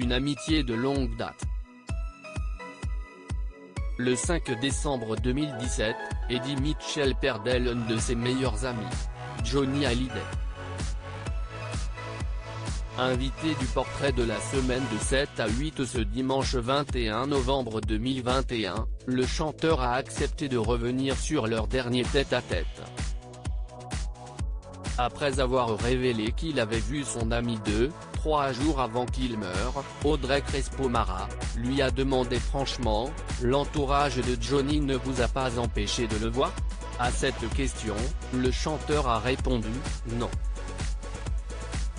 une amitié de longue date. Le 5 décembre 2017, Eddie Mitchell perdait l'un de ses meilleurs amis, Johnny Hallyday. Invité du portrait de la semaine de 7 à 8 ce dimanche 21 novembre 2021, le chanteur a accepté de revenir sur leur dernier tête-à-tête. Après avoir révélé qu'il avait vu son ami 3 jours avant qu'il meure, Audrey Crespo-Mara lui a demandé franchement, « L'entourage de Johnny ne vous a pas empêché de le voir ?» À cette question, le chanteur a répondu, « Non.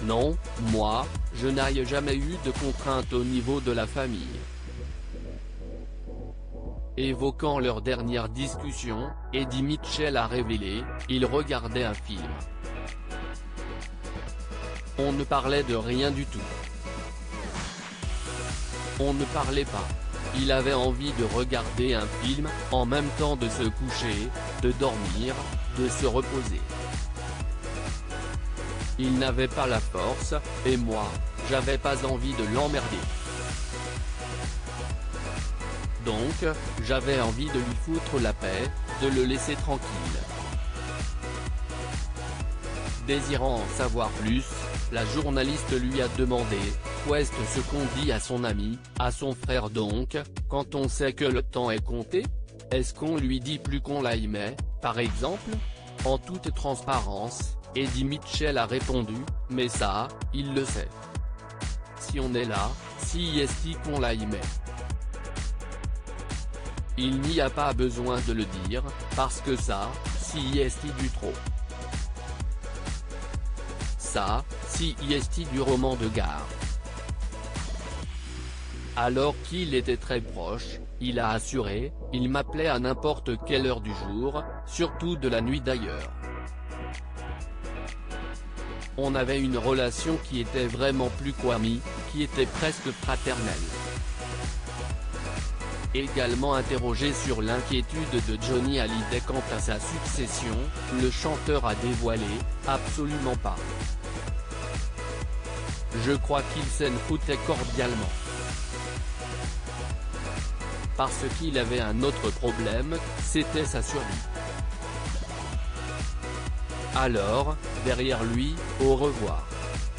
Non, moi, je n'ai jamais eu de contrainte au niveau de la famille. » Évoquant leur dernière discussion, Eddie Mitchell a révélé, il regardait un film. On ne parlait de rien du tout. On ne parlait pas. Il avait envie de regarder un film, en même temps de se coucher, de dormir, de se reposer. Il n'avait pas la force, et moi, j'avais pas envie de l'emmerder. Donc, j'avais envie de lui foutre la paix, de le laisser tranquille. Désirant en savoir plus, la journaliste lui a demandé, qu'est-ce ce qu'on dit à son ami, à son frère donc, quand on sait que le temps est compté? Est-ce qu'on lui dit plus qu'on l'aimait, par exemple? En toute transparence, Eddie Mitchell a répondu, mais ça, il le sait. Si on est là, si est-ce qu'on l'aimait. Il n'y a pas besoin de le dire, parce que ça, si est du trop. Ça, si est du roman de gare. Alors qu'il était très proche, il a assuré, il m'appelait à n'importe quelle heure du jour, surtout de la nuit d'ailleurs. On avait une relation qui était vraiment plus qu'amie, qui était presque fraternelle. Également interrogé sur l'inquiétude de Johnny Hallyday quant à sa succession, le chanteur a dévoilé, absolument pas. Je crois qu'il s'en foutait cordialement. Parce qu'il avait un autre problème, c'était sa survie. Alors, derrière lui, au revoir.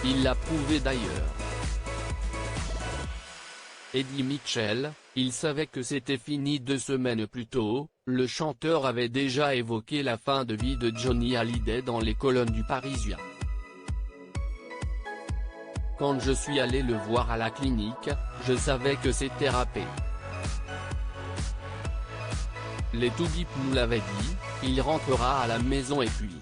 Il l'a prouvé d'ailleurs. Eddie Mitchell, il savait que c'était fini 2 semaines plus tôt, le chanteur avait déjà évoqué la fin de vie de Johnny Hallyday dans les colonnes du Parisien. Quand je suis allé le voir à la clinique, je savais que c'était râpé. Les Toubib nous l'avaient dit, il rentrera à la maison et puis.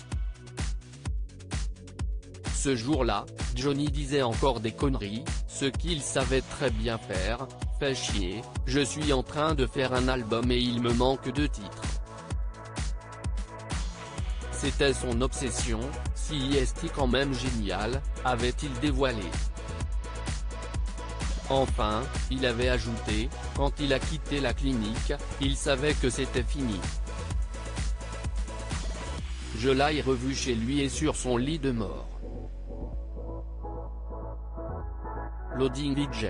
Ce jour-là, Johnny disait encore des conneries, ce qu'il savait très bien faire, fait chier, je suis en train de faire un album et il me manque 2 titres. C'était son obsession, si est quand même génial, avait-il dévoilé. Enfin, il avait ajouté, quand il a quitté la clinique, il savait que c'était fini. Je l'ai revu chez lui et sur son lit de mort. Loading DJ.